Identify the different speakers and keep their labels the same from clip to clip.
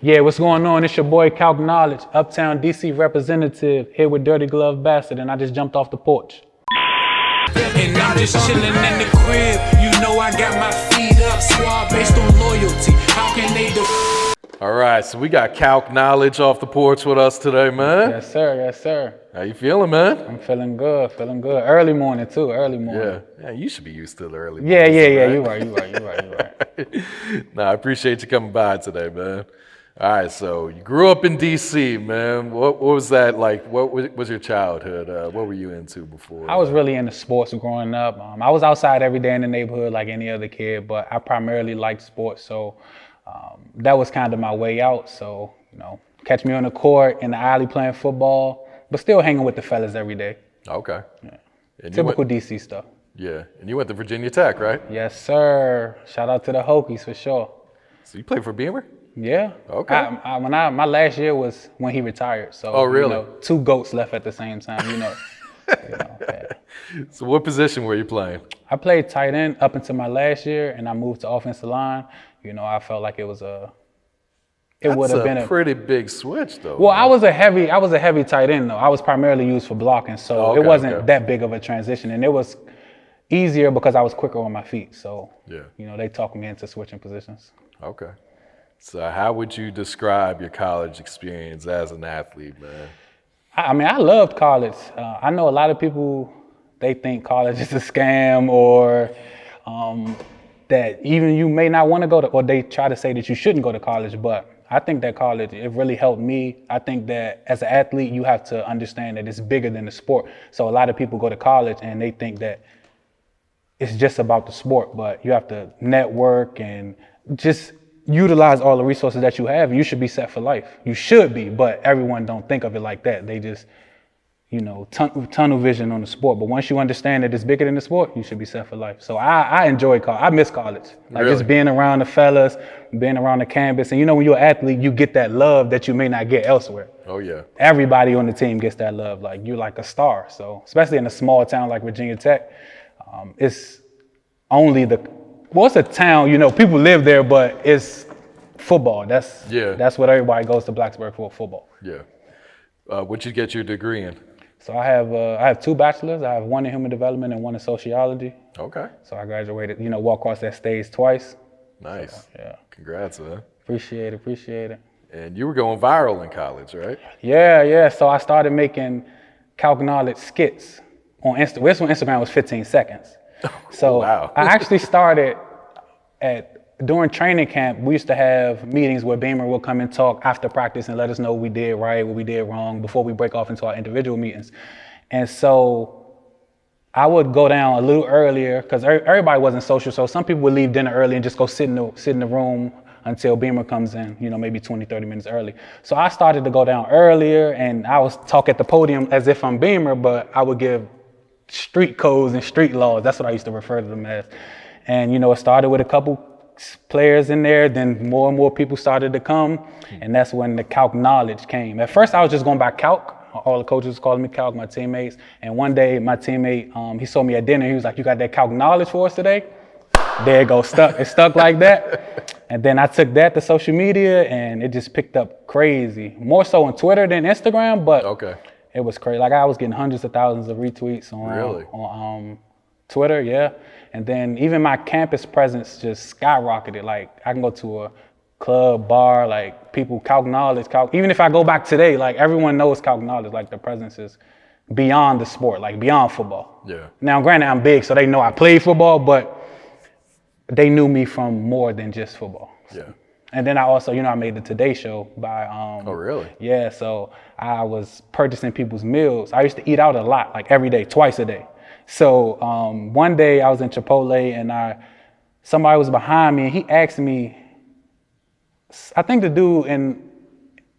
Speaker 1: Yeah, what's going on? It's your boy Calc Knowledge, Uptown DC representative, here with Dirty Glove Bastard, and I just jumped off the porch.
Speaker 2: And I'm just chilling in the crib. You know I got my feet up, squad based on loyalty. How can they
Speaker 3: All right, so we got Calc Knowledge off the porch with us today, man.
Speaker 1: Yes, sir. Yes, sir.
Speaker 3: How you feeling, man?
Speaker 1: I'm feeling good. Feeling good. Early morning too. Early morning.
Speaker 3: Yeah, you should be used to the early
Speaker 1: Yeah.
Speaker 3: mornings, right?
Speaker 1: You're right.
Speaker 3: Nah, I appreciate you coming by today, man. All right, so you grew up in DC, man. What was that like? What was your childhood? What were you into before?
Speaker 1: I was really into sports growing up. I was outside every day in the neighborhood like any other kid, but I primarily liked sports, so that was kind of my way out. So, catch me on the court, in the alley playing football, but still hanging with the fellas every day.
Speaker 3: Okay.
Speaker 1: Yeah.
Speaker 3: And
Speaker 1: Typical DC stuff.
Speaker 3: Yeah, and you went to Virginia Tech, right?
Speaker 1: Yes, sir. Shout out to the Hokies for sure.
Speaker 3: So you played for Beamer?
Speaker 1: Yeah.
Speaker 3: Okay.
Speaker 1: My last year was when he retired. So,
Speaker 3: oh, really?
Speaker 1: Two GOATs left at the same time, yeah.
Speaker 3: So what position were you playing?
Speaker 1: I played tight end up until my last year, and I moved to offensive line. I felt like it would have been
Speaker 3: a pretty big switch, though.
Speaker 1: Well, I was a heavy tight end, though. I was primarily used for blocking, so it wasn't that big of a transition, and it was easier because I was quicker on my feet. So, they talked me into switching positions.
Speaker 3: Okay. So how would you describe your college experience as an athlete, man?
Speaker 1: I loved college. I know a lot of people, they think college is a scam, or that even you may not want to go to, or they try to say that you shouldn't go to college, but I think that college, it really helped me. I think that as an athlete, you have to understand that it's bigger than the sport. So a lot of people go to college and they think that it's just about the sport, but you have to network and just utilize all the resources that you have, and you should be set for life. You should be, but everyone don't think of it like that. They just, tunnel vision on the sport. But once you understand that it's bigger than the sport, you should be set for life. So I enjoy college. I miss college. Just being around the fellas, being around the campus. And when you're an athlete, you get that love that you may not get elsewhere.
Speaker 3: Oh, yeah.
Speaker 1: Everybody on the team gets that love. Like, you're like a star. So, especially in a small town like Virginia Tech, it's only it's a town, people live there, but it's football. That's what everybody goes to Blacksburg for, football.
Speaker 3: Yeah. What'd you get your degree in?
Speaker 1: So I have two bachelors. I have one in human development and one in sociology.
Speaker 3: Okay.
Speaker 1: So I graduated, walked across that stage twice.
Speaker 3: Nice.
Speaker 1: So, yeah.
Speaker 3: Congrats, man.
Speaker 1: Appreciate it.
Speaker 3: And you were going viral in college, right?
Speaker 1: Yeah. So I started making Calknowledge skits on Instagram. This one, Instagram was 15 seconds. So
Speaker 3: wow.
Speaker 1: I actually started during training camp. We used to have meetings where Beamer will come and talk after practice and let us know what we did right, what we did wrong, before we break off into our individual meetings. And so I would go down a little earlier because everybody wasn't social. So some people would leave dinner early and just go sit in the room until Beamer comes in, maybe 20, 30 minutes early. So I started to go down earlier, and I was talk at the podium as if I'm Beamer, but I would give street codes and street laws. That's what I used to refer to them as. And, it started with a couple players in there, then more and more people started to come, and that's when the Calc Knowledge came. At first, I was just going by Calc. All the coaches calling me Calc, my teammates. And one day, my teammate, he saw me at dinner. He was like, "You got that Calc Knowledge for us today?" There it goes, stuck. It stuck like that. And then I took that to social media, and it just picked up crazy. More so on Twitter than Instagram, but it was crazy. Like, I was getting hundreds of thousands of retweets on Twitter, yeah. And then even my campus presence just skyrocketed. Like, I can go to a club, bar, like, people, Calc Knowledge, even if I go back today, like, everyone knows Calc Knowledge. Like, the presence is beyond the sport, like, beyond football.
Speaker 3: Yeah. Now,
Speaker 1: granted, I'm big, so they know I played football, but they knew me from more than just football.
Speaker 3: Yeah.
Speaker 1: And then I also, I made the Today Show by...
Speaker 3: oh, really?
Speaker 1: Yeah, so I was purchasing people's meals. I used to eat out a lot, like every day, twice a day. So one day I was in Chipotle, and somebody was behind me, and he asked me, I think the dude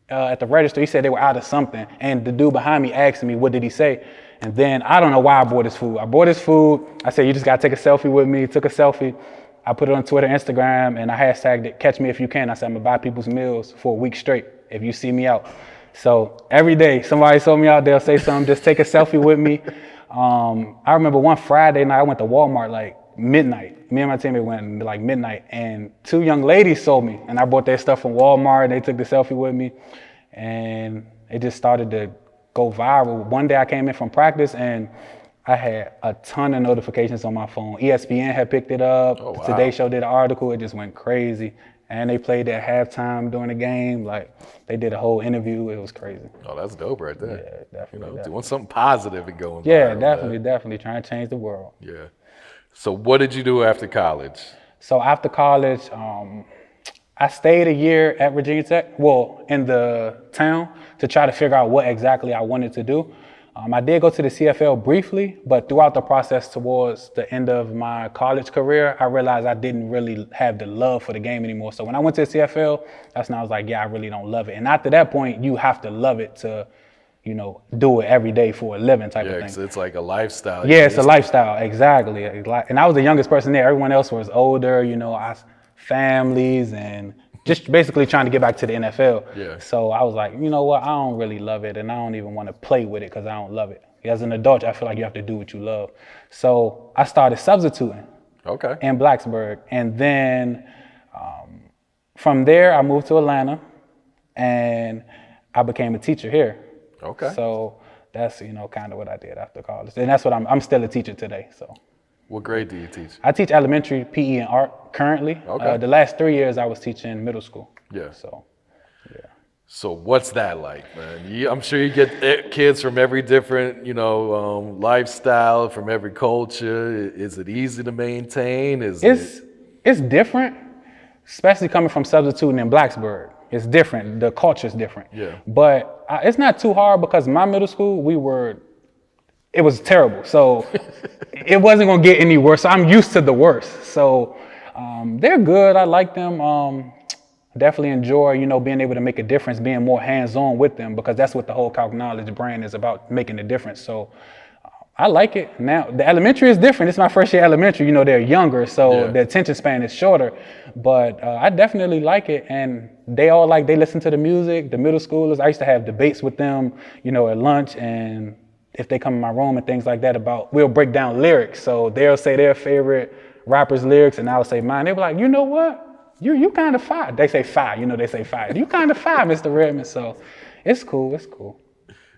Speaker 1: at the register, he said they were out of something, and the dude behind me asked me, what did he say? And then I don't know why I bought his food. I bought his food. I said, "You just gotta take a selfie with me." Took a selfie. I put it on Twitter, Instagram, and I hashtagged it, "Catch me if you can." I said, "I'm gonna buy people's meals for a week straight if you see me out." So every day somebody saw me out, they'll say something, just take a selfie with me. I remember one Friday night I went to Walmart like midnight. Me and my teammate went like midnight, and 2 young ladies saw me, and I bought their stuff from Walmart, and they took the selfie with me, and it just started to go viral. One day I came in from practice, and I had a ton of notifications on my phone. ESPN had picked it up.
Speaker 3: Oh, wow.
Speaker 1: Today Show did an article. It just went crazy. And they played at halftime during the game. Like, they did a whole interview. It was crazy.
Speaker 3: Oh, that's dope right there.
Speaker 1: Yeah, definitely. Definitely.
Speaker 3: Doing something positive and going
Speaker 1: Yeah,
Speaker 3: viral,
Speaker 1: definitely trying to change the world.
Speaker 3: Yeah. So what did you do after college?
Speaker 1: So after college, I stayed a year at Virginia Tech, well, in the town, to try to figure out what exactly I wanted to do. I did go to the CFL briefly, but throughout the process towards the end of my college career, I realized I didn't really have the love for the game anymore. So when I went to the CFL, that's when I was like, yeah, I really don't love it. And after that point, you have to love it to, you know, do it every day for a living type of thing.
Speaker 3: Yeah, it's like a lifestyle.
Speaker 1: Yeah, it's a lifestyle, exactly. And I was the youngest person there. Everyone else was older, you know, families, and just basically trying to get back to the NFL.
Speaker 3: Yeah.
Speaker 1: So I was like, you know what, I don't really love it, and I don't even want to play with it because I don't love it. As an adult, I feel like you have to do what you love. So I started substituting in Blacksburg. And then from there, I moved to Atlanta, and I became a teacher here.
Speaker 3: Okay.
Speaker 1: So that's, you know, kind of what I did after college. And that's what I'm still a teacher today, so.
Speaker 3: What grade do you teach?
Speaker 1: I teach elementary, PE, and art currently.
Speaker 3: Okay.
Speaker 1: The last 3 years I was teaching middle school.
Speaker 3: Yeah.
Speaker 1: So, yeah.
Speaker 3: So what's that like, man? I'm sure you get kids from every different, you know, lifestyle, from every culture. Is it easy to maintain?
Speaker 1: It's different, especially coming from substituting in Blacksburg. It's different. The culture's different.
Speaker 3: Yeah.
Speaker 1: But it's not too hard because my middle school, it was terrible. So it wasn't going to get any worse. So I'm used to the worst. So they're good. I like them. Definitely enjoy, you know, being able to make a difference, being more hands-on with them, because that's what the whole Calknowledge brand is about, making a difference. So I like it. Now, the elementary is different. It's my first year elementary. You know, they're younger, so the attention span is shorter. But I definitely like it. And they listen to the music, the middle schoolers. I used to have debates with them, you know, at lunch, and if they come in my room and things like that, we'll break down lyrics. So they'll say their favorite rapper's lyrics, and I'll say mine. They'll be like, you know what? You kind of fire. They say fire, you know, they say fire. You kind of fire, Mr. Redmond. So it's cool.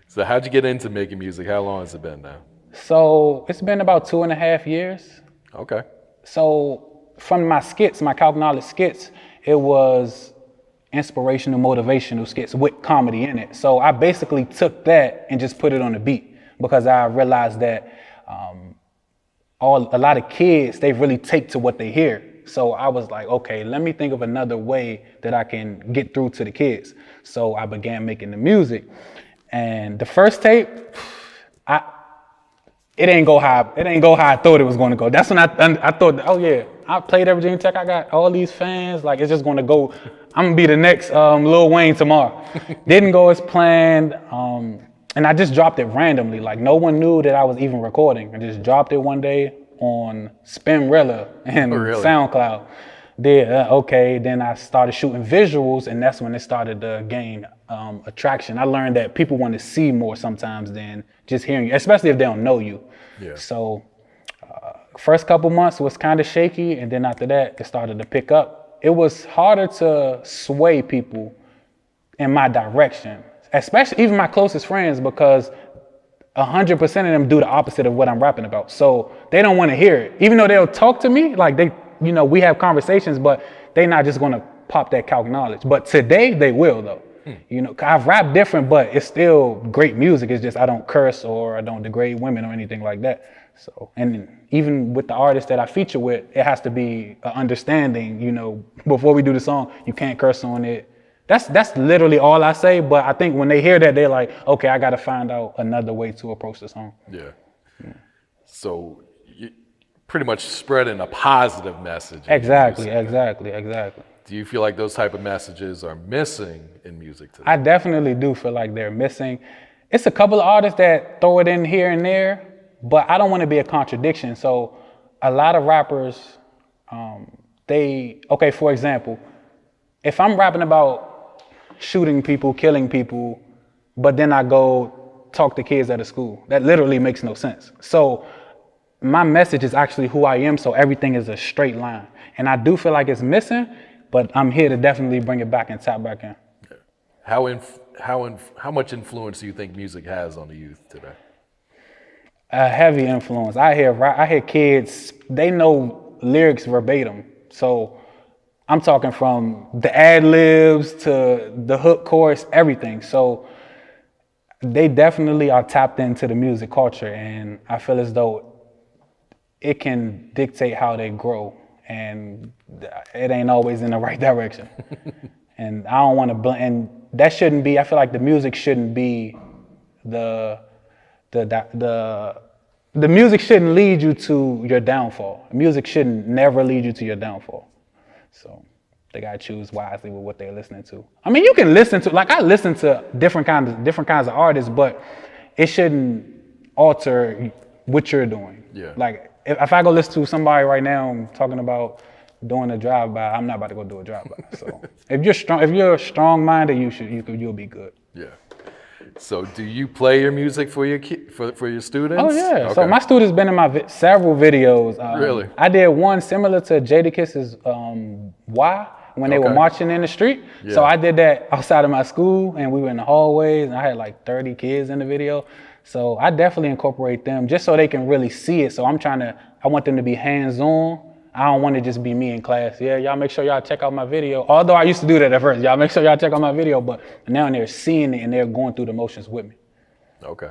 Speaker 3: So how'd you get into making music? How long has it been now?
Speaker 1: So it's been about 2.5 years.
Speaker 3: Okay.
Speaker 1: So from my skits, my Calknowledge skits, it was inspirational, motivational skits with comedy in it. So I basically took that and just put it on a beat, because I realized that a lot of kids, they really take to what they hear. So I was like, okay, let me think of another way that I can get through to the kids. So I began making the music. And the first tape, it ain't go how I thought it was going to go. That's when I thought, oh yeah, I played at Virginia Tech. I got all these fans. Like, it's just going to go. I'm going to be the next Lil Wayne tomorrow. Didn't go as planned. And I just dropped it randomly. Like, no one knew that I was even recording. I just dropped it one day on Spinrilla and SoundCloud. Then I started shooting visuals, and that's when it started to gain attraction. I learned that people want to see more sometimes than just hearing you, especially if they don't know you.
Speaker 3: Yeah.
Speaker 1: So first couple months was kind of shaky, and then after that, it started to pick up. It was harder to sway people in my direction, especially even my closest friends, because 100% of them do the opposite of what I'm rapping about. So they don't want to hear it. Even though they'll talk to me, like we have conversations, but they're not just going to pop that calc knowledge. But today they will, though. You know, I've rapped different, but it's still great music. It's just I don't curse or I don't degrade women or anything like that. So, and even with the artists that I feature with, it has to be an understanding, you know, before we do the song, you can't curse on it. That's literally all I say, but I think when they hear that, they're like, okay, I got to find out another way to approach the song.
Speaker 3: Yeah. So you pretty much spreading a positive message.
Speaker 1: Exactly.
Speaker 3: Do you feel like those type of messages are missing in music today?
Speaker 1: I definitely do feel like they're missing. It's a couple of artists that throw it in here and there, but I don't want to be a contradiction. So a lot of rappers, for example, if I'm rapping about shooting people, killing people, but then I go talk to kids at a school, that literally makes no sense. So my message is actually who I am, so everything is a straight line. And I do feel like it's missing, but I'm here to definitely bring it back and tap back in.
Speaker 3: How much influence do you think music has on the youth today?
Speaker 1: A heavy influence. I hear kids, they know lyrics verbatim. So I'm talking from the ad libs to the hook chorus, everything. So they definitely are tapped into the music culture, and I feel as though it can dictate how they grow, and it ain't always in the right direction. And I don't want to and that shouldn't be. I feel like the music shouldn't be the music shouldn't lead you to your downfall. Music shouldn't never lead you to your downfall. So they gotta choose wisely with what they're listening to. I mean, you can listen to, like, I listen to different kinds of artists, but it shouldn't alter what you're doing.
Speaker 3: Yeah.
Speaker 1: Like if I go listen to somebody right now talking about doing a drive-by, I'm not about to go do a drive-by. So if you're strong-minded, you'll be good.
Speaker 3: Yeah. So do you play your music for your for your students?
Speaker 1: Oh yeah.
Speaker 3: Okay.
Speaker 1: So my students been in my several videos.
Speaker 3: Really?
Speaker 1: I did one similar to Jadakiss's Why when they were marching in the street.
Speaker 3: Yeah.
Speaker 1: So I did that outside of my school, and we were in the hallways, and I had like 30 kids in the video. So I definitely incorporate them just so they can really see it. So I want them to be hands-on. I don't want to just be me in class. Yeah, y'all make sure y'all check out my video. Although I used to do that at first. Y'all make sure y'all check out my video, but now they're seeing it and they're going through the motions with me.
Speaker 3: Okay.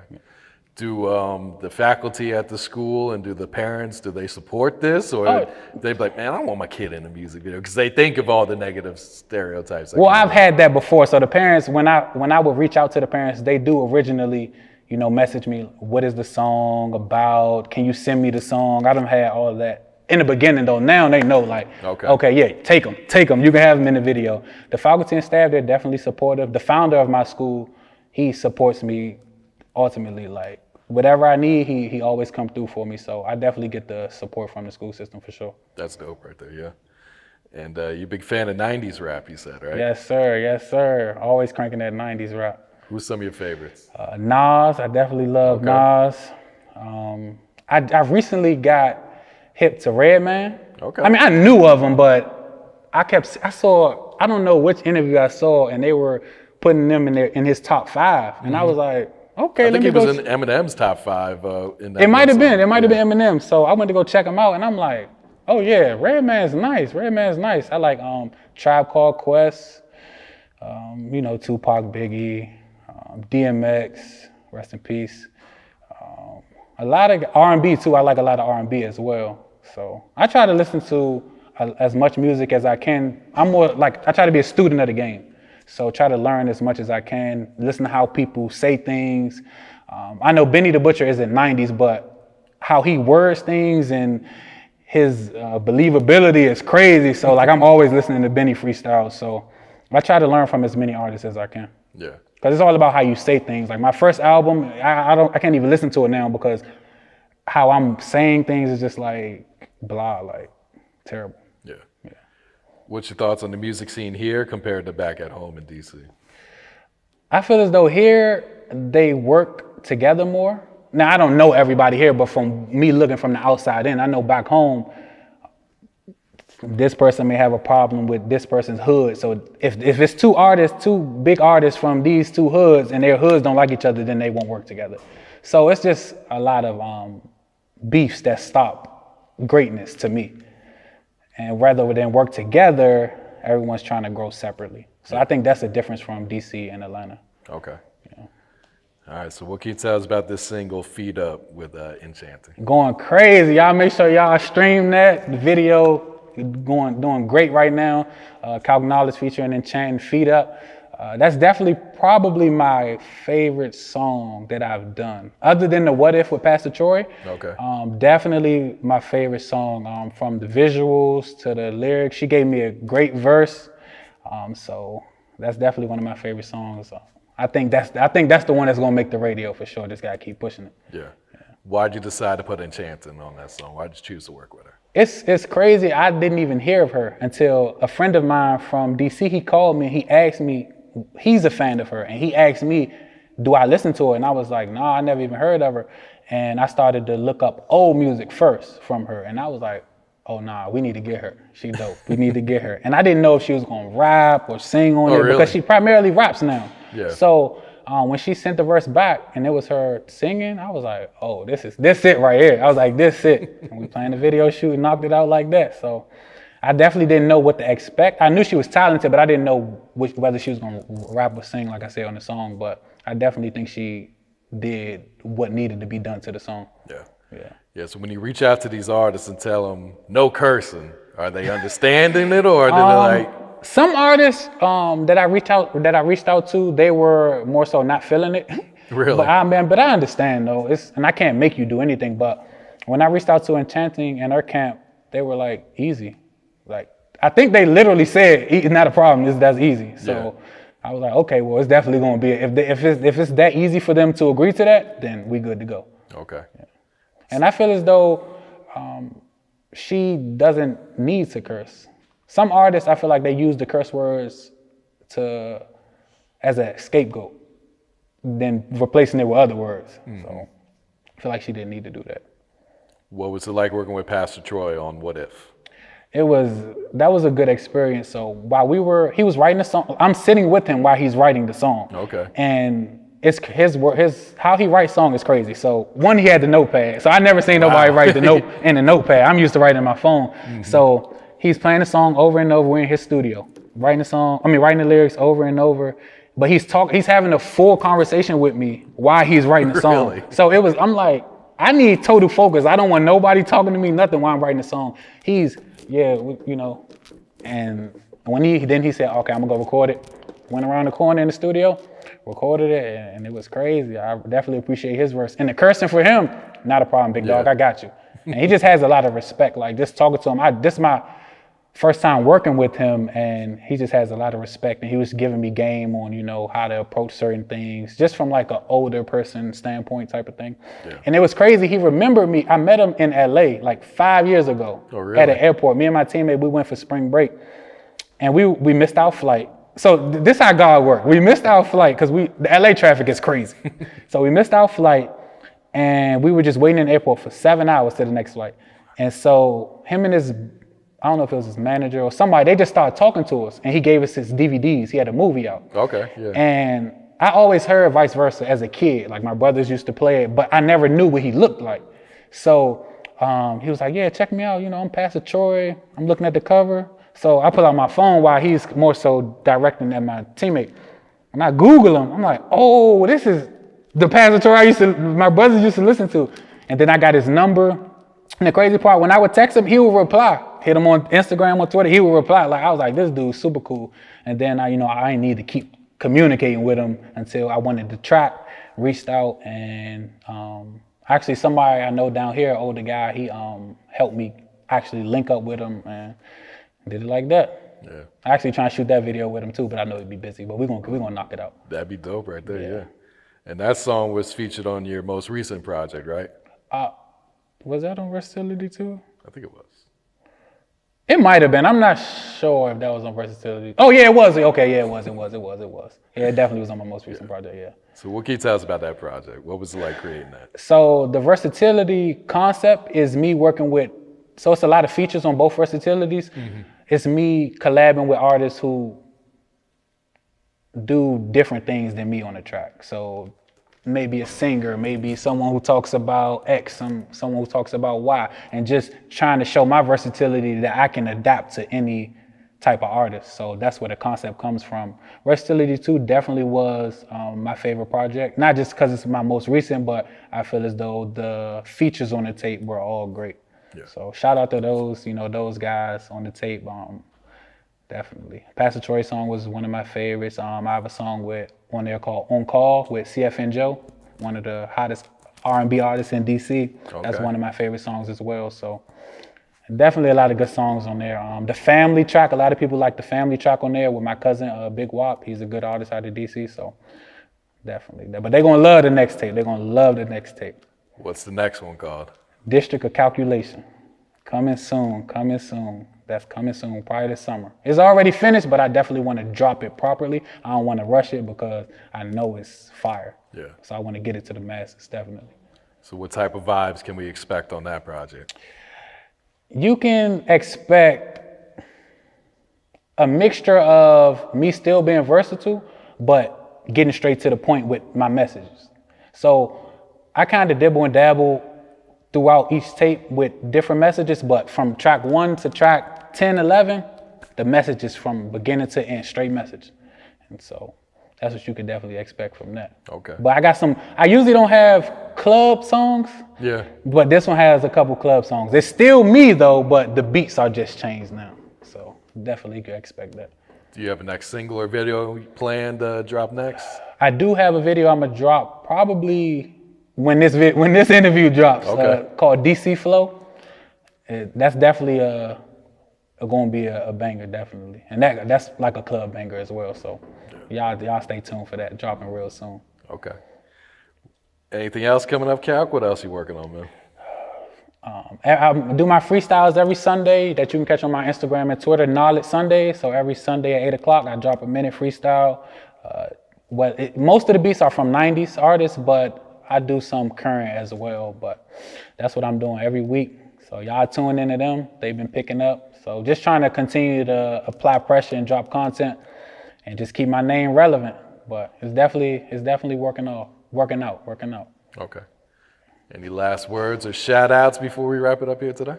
Speaker 3: Do the faculty at the school and do the parents, do they support this? Or they be like, man, I don't want my kid in a music video, because they think of all the negative stereotypes.
Speaker 1: Well, I've had that before. So the parents, when I would reach out to the parents, they do originally, message me, what is the song about? Can you send me the song? I done had all of that. In the beginning though, now they know, like, okay, yeah, take them. You can have them in the video. The faculty and staff, they're definitely supportive. The founder of my school, he supports me ultimately. Like, whatever I need, he always come through for me. So I definitely get the support from the school system for sure.
Speaker 3: That's dope right there, yeah. And you're a big fan of 90s rap, you said, right?
Speaker 1: Yes, sir. Always cranking that 90s rap.
Speaker 3: Who's some of your favorites?
Speaker 1: Nas, I definitely love Nas. I recently got hip to Redman.
Speaker 3: Okay.
Speaker 1: I mean, I knew of him, but I don't know which interview I saw, and they were putting them in his top 5. And I was like, okay,
Speaker 3: I think he was in Eminem's top 5.
Speaker 1: It might have been Eminem. So I went to go check him out, and I'm like, oh yeah, Redman's nice. I like Tribe Called Quest, Tupac, Biggie, DMX, rest in peace. A lot of R&B too. I like a lot of R&B as well. So I try to listen to as much music as I can. I'm more like, I try to be a student of the game. So try to learn as much as I can, listen to how people say things. I know Benny the Butcher isn't 90s, but how he words things and his believability is crazy. So like, I'm always listening to Benny freestyles. So I try to learn from as many artists as I can.
Speaker 3: Yeah.
Speaker 1: Because it's all about how you say things. Like my first album, I can't even listen to it now because how I'm saying things is just like blah, like terrible.
Speaker 3: Yeah. What's your thoughts on the music scene here compared to back at home in DC?
Speaker 1: I feel as though here they work together more. Now I don't know everybody here, but from me looking from the outside in, I know back home, this person may have a problem with this person's hood. So if it's two big artists from these two hoods and their hoods don't like each other, then they won't work together. So it's just a lot of beefs that stop greatness to me. And rather than work together, everyone's trying to grow separately. So I think that's the difference from DC and Atlanta.
Speaker 3: Okay. Yeah. All right, so what can you tell us about this single, Feed Up, with Enchanting?
Speaker 1: Going crazy. Y'all make sure y'all stream that. The video doing great right now. Calknowledge featuring Enchanting, Feed Up. That's definitely probably my favorite song that I've done. Other than the What If with Pastor Troy.
Speaker 3: Okay.
Speaker 1: Definitely my favorite song, from the visuals to the lyrics. She gave me a great verse. So that's definitely one of my favorite songs. I think that's the one that's gonna make the radio for sure. Just gotta keep pushing it.
Speaker 3: Yeah. Why'd you decide to put Enchanting on that song? Why'd you choose to work with her?
Speaker 1: It's crazy. I didn't even hear of her until a friend of mine from DC, he called me and he asked me, he's a fan of her, and he asked me, do I listen to her? And I was like, nah, I never even heard of her. And I started to look up old music first from her. And I was like, oh, nah, we need to get her. She dope. We need to get her. And I didn't know if she was going to rap or sing on it
Speaker 3: really?
Speaker 1: because she primarily raps now.
Speaker 3: Yeah.
Speaker 1: So when she sent the verse back and it was her singing, I was like, oh, this it right here. I was like, this it. And we planned the video shoot and knocked it out like that. So I definitely didn't know what to expect. I knew she was talented, but I didn't know whether she was going to rap or sing, like I said on the song. But I definitely think she did what needed to be done to the song.
Speaker 3: Yeah, so when you reach out to these artists and tell them no cursing, are they understanding it, or are they like?
Speaker 1: Some artists that I reached out to, they were more so not feeling it.
Speaker 3: Really?
Speaker 1: But I understand though. And I can't make you do anything. But when I reached out to Enchanting and her camp, they were like, easy. Like I think they literally said, "It's not a problem. That's easy." So I was like, okay, well, it's definitely going to be. If it's that easy for them to agree to that, then we good to go.
Speaker 3: Okay.
Speaker 1: Yeah. And I feel as though she doesn't need to curse. Some artists, I feel like they use the curse words as a scapegoat, then replacing it with other words. So I feel like she didn't need to do that.
Speaker 3: What was it like working with Pastor Troy on What If?
Speaker 1: That was a good experience. So while he was writing the song, I'm sitting with him while he's writing the song.
Speaker 3: Okay.
Speaker 1: And it's his how he writes song is crazy. So one, he had the notepad. So I never seen nobody write the note in the notepad. I'm used to writing on my phone. So he's playing the song over and over. We're in his studio, writing the lyrics over and over. But he's having a full conversation with me while he's writing the song.
Speaker 3: Really?
Speaker 1: So I'm like, I need total focus. I don't want nobody talking to me, nothing while I'm writing the song. And when he said, okay, I'm gonna go record it. Went around the corner in the studio, recorded it, and it was crazy. I definitely appreciate his verse. And the cursing for him, not a problem, big dog, I got you. And he just has a lot of respect. Like just talking to him, this is my first time working with him, and he just has a lot of respect. And he was giving me game on, how to approach certain things, just from like an older person standpoint type of thing. Yeah. And it was crazy. He remembered me. I met him in LA like 5 years ago at an airport. Me and my teammate, we went for spring break, and we missed our flight. So this is how God worked. We missed our flight because the LA traffic is crazy. So we missed our flight, and we were just waiting in the airport for 7 hours to the next flight. And so him and I don't know if it was his manager or somebody, they just started talking to us, and he gave us his DVDs. He had a movie out.
Speaker 3: Okay, yeah.
Speaker 1: And I always heard vice versa as a kid. Like my brothers used to play it, but I never knew what he looked like. So he was like, yeah, check me out. I'm Pastor Troy. I'm looking at the cover. So I pull out my phone while he's more so directing at my teammate. And I Google him. I'm like, oh, this is the Pastor Troy my brothers used to listen to. And then I got his number. And the crazy part, when I would text him, he would reply. Hit him on Instagram, on Twitter, he would reply. Like I was like, this dude's super cool. And then I didn't need to keep communicating with him until I wanted the track, reached out, and actually somebody I know down here, older guy, he helped me actually link up with him and did it like that. Yeah. I actually trying to shoot that video with him too, but I know he'd be busy. But we're gonna knock it out.
Speaker 3: That'd be dope right there, yeah. And that song was featured on your most recent project, right?
Speaker 1: Was that on Versatility too?
Speaker 3: I think it was.
Speaker 1: It might have been. I'm not sure if that was on Versatility. Oh yeah, it was. Okay, yeah, it was. Yeah, it definitely was on my most recent project, yeah.
Speaker 3: So what can you tell us about that project? What was it like creating that?
Speaker 1: So the Versatility concept is me working with, so it's a lot of features on both Versatilities. Mm-hmm. It's me collabing with artists who do different things than me on the track. So maybe a singer, maybe someone who talks about X, someone who talks about Y, and just trying to show my versatility that I can adapt to any type of artist. So that's where the concept comes from. Versatility 2 definitely was my favorite project, not just because it's my most recent, but I feel as though the features on the tape were all great. Yeah. So shout out to those guys on the tape. Definitely. Pastor Troy's song was one of my favorites. I have a song with one there called On Call with CFN Joe, one of the hottest R&B artists in DC. Okay. That's one of my favorite songs as well. So definitely a lot of good songs on there. The Family track, a lot of people like the Family track on there with my cousin, Big Wop. He's a good artist out of DC, so definitely. But they're going to love the next tape. They're going to love the next tape.
Speaker 3: What's the next one called?
Speaker 1: District of Calculation. Coming soon. That's coming soon, probably this summer. It's already finished, but I definitely want to drop it properly. I don't want to rush it because I know it's fire. Yeah. So I want to get it to the masses, definitely.
Speaker 3: So what type of vibes can we expect on that project?
Speaker 1: You can expect a mixture of me still being versatile, but getting straight to the point with my messages. So I kind of dibble and dabble throughout each tape with different messages, but from track 1 to track 10, 11, the message is from beginning to end, straight message. And so that's what you could definitely expect from that.
Speaker 3: Okay.
Speaker 1: But I usually don't have club songs.
Speaker 3: Yeah.
Speaker 1: But this one has a couple club songs. It's still me though, but the beats are just changed now. So definitely could expect that.
Speaker 3: Do you have a next single or video planned to drop next?
Speaker 1: I do have a video I'm gonna drop probably when this interview drops, called DC Flow. That's definitely going to be a banger, definitely, and that's like a club banger as well. So y'all stay tuned for that, dropping real soon.
Speaker 3: Okay. Anything else coming up, Calc? What else you working on, man?
Speaker 1: I do my freestyles every Sunday that you can catch on my Instagram and Twitter, Knowledge Sunday. So every Sunday at 8 o'clock, I drop a minute freestyle. Most of the beats are from 90s artists, but I do some current as well. But that's what I'm doing every week. So y'all tune into them. They've been picking up. So just trying to continue to apply pressure and drop content and just keep my name relevant. But it's definitely working out.
Speaker 3: Okay. Any last words or shout outs before we wrap it up here today?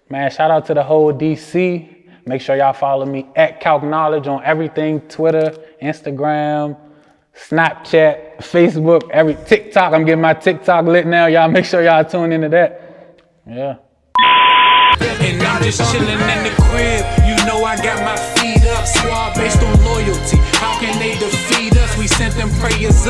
Speaker 1: Man, shout out to the whole DC. Make sure y'all follow me at Calknowledge on everything, Twitter, Instagram, Snapchat, Facebook, every TikTok. I'm getting my TikTok lit now. Y'all make sure y'all tune into that. Yeah.
Speaker 2: And now just chillin' in the crib. You know I got my feet up. Squad based on loyalty. How can they defeat us? We sent them prayers up.